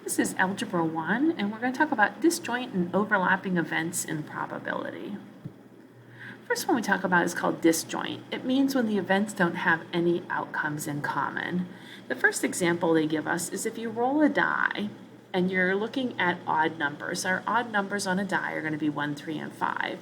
This is Algebra 1, and we're going to talk about disjoint and overlapping events in probability. First one we talk about is called disjoint. It means when the events don't have any outcomes in common. The first example they give us is if you roll a die and you're looking at odd numbers. Our odd numbers on a die are going to be 1, 3, and 5.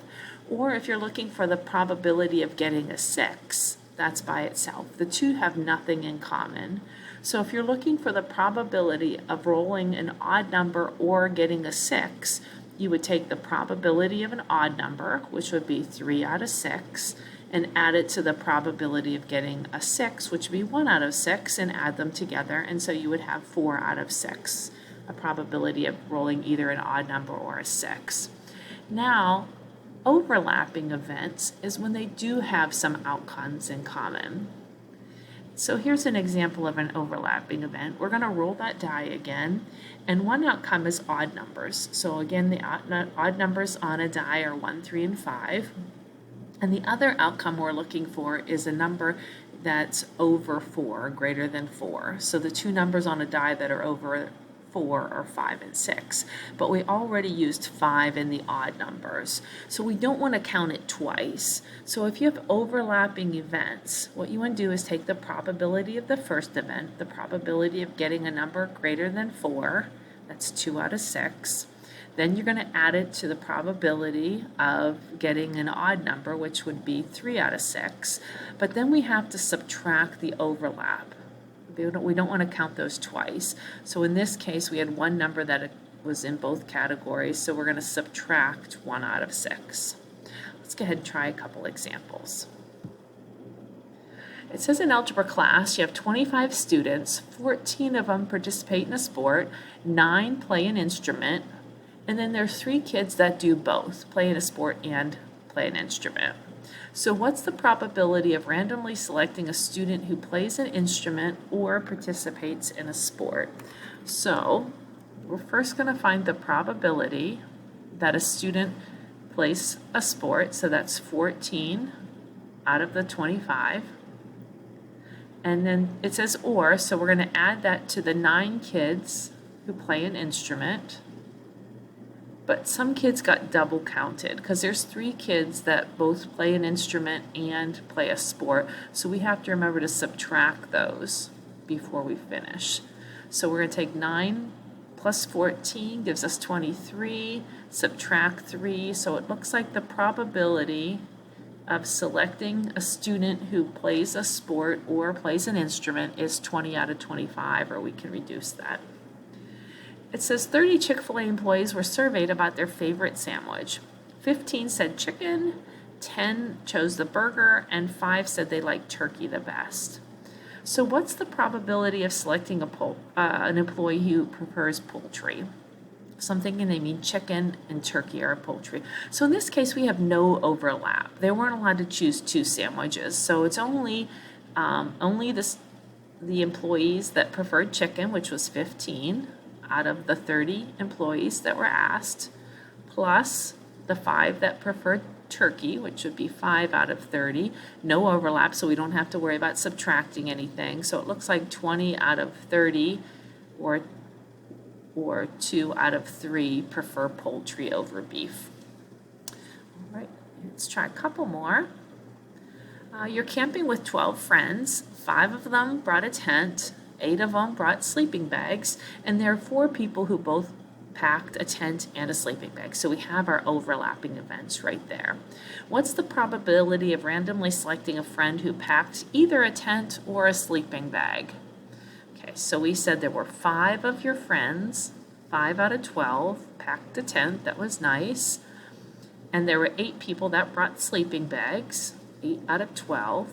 Or if you're looking for the probability of getting a 6, that's by itself. The two have nothing in common. So if you're looking for the probability of rolling an odd number or getting a 6, you would take the probability of an odd number, which would be 3 out of 6, and add it to the probability of getting a 6, which would be 1 out of 6, and add them together, and so you would have 4 out of 6, a probability of rolling either an odd number or a 6. Now, overlapping events is when they do have some outcomes in common. So here's an example of an overlapping event. We're going to roll that die again, and one outcome is odd numbers. So again, the odd numbers on a die are 1, 3, and 5. And the other outcome we're looking for is a number that's over 4, greater than 4. So the two numbers on a die that are over 4 are 5 and 6, but we already used 5 in the odd numbers, so we don't want to count it twice. So if you have overlapping events, what you want to do is take the probability of the first event, the probability of getting a number greater than 4, that's 2 out of 6, then you're going to add it to the probability of getting an odd number, which would be 3 out of 6, but then we have to subtract the overlap. We don't want to count those twice. So in this case, we had one number that was in both categories, so we're going to subtract 1 out of 6. Let's go ahead and try a couple examples. It says in algebra class, you have 25 students, 14 of them participate in a sport, 9 play an instrument, and then there's 3 kids that do both, play in a sport and play an instrument. So what's the probability of randomly selecting a student who plays an instrument or participates in a sport? So we're first going to find the probability that a student plays a sport, so that's 14 out of the 25. And then it says or, so we're going to add that to the 9 kids who play an instrument. But some kids got double counted because there's 3 kids that both play an instrument and play a sport. So we have to remember to subtract those before we finish. So we're going to take 9 plus 14 gives us 23, subtract 3. So it looks like the probability of selecting a student who plays a sport or plays an instrument is 20 out of 25, or we can reduce that. It says 30 Chick-fil-A employees were surveyed about their favorite sandwich. 15 said chicken, 10 chose the burger, and 5 said they liked turkey the best. So what's the probability of selecting an employee who prefers poultry? So I'm thinking they mean chicken and turkey are poultry. So in this case, we have no overlap. They weren't allowed to choose 2 sandwiches. So it's only the employees that preferred chicken, which was 15, out of the 30 employees that were asked, plus the 5 that preferred turkey, which would be 5 out of 30. No overlap, so we don't have to worry about subtracting anything. So it looks like 20 out of 30 or 2 out of 3 prefer poultry over beef. All right, let's try a couple more. You're camping with 12 friends. 5 of them brought a tent. 8 of them brought sleeping bags, and there are 4 people who both packed a tent and a sleeping bag. So we have our overlapping events right there. What's the probability of randomly selecting a friend who packed either a tent or a sleeping bag? Okay, so we said there were 5 of your friends, 5 out of 12 packed a tent. That was nice. And there were 8 people that brought sleeping bags, 8 out of 12.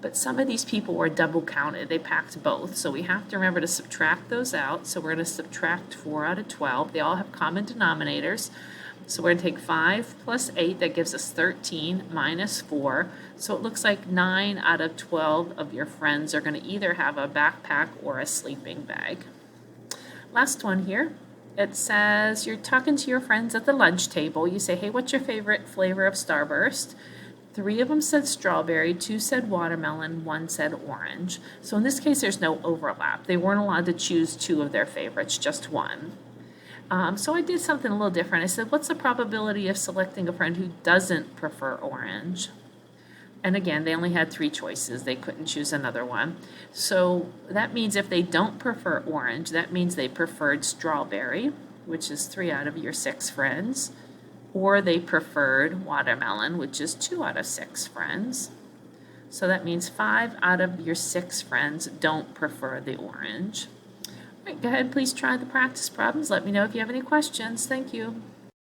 But some of these people were double counted. They packed both. So we have to remember to subtract those out. So we're going to subtract 4 out of 12. They all have common denominators. So we're going to take 5 plus 8. That gives us 13 minus 4. So it looks like 9 out of 12 of your friends are going to either have a backpack or a sleeping bag. Last one here. It says you're talking to your friends at the lunch table. You say, hey, what's your favorite flavor of Starburst? 3 of them said strawberry, 2 said watermelon, 1 said orange. So in this case, there's no overlap. They weren't allowed to choose 2 of their favorites, just 1. So I did something a little different. I said, what's the probability of selecting a friend who doesn't prefer orange? And again, they only had 3 choices. They couldn't choose another one. So that means if they don't prefer orange, that means they preferred strawberry, which is 3 out of your 6 friends, or they preferred watermelon, which is 2 out of 6 friends. So that means 5 out of your 6 friends don't prefer the orange. All right, go ahead, please try the practice problems. Let me know if you have any questions. Thank you.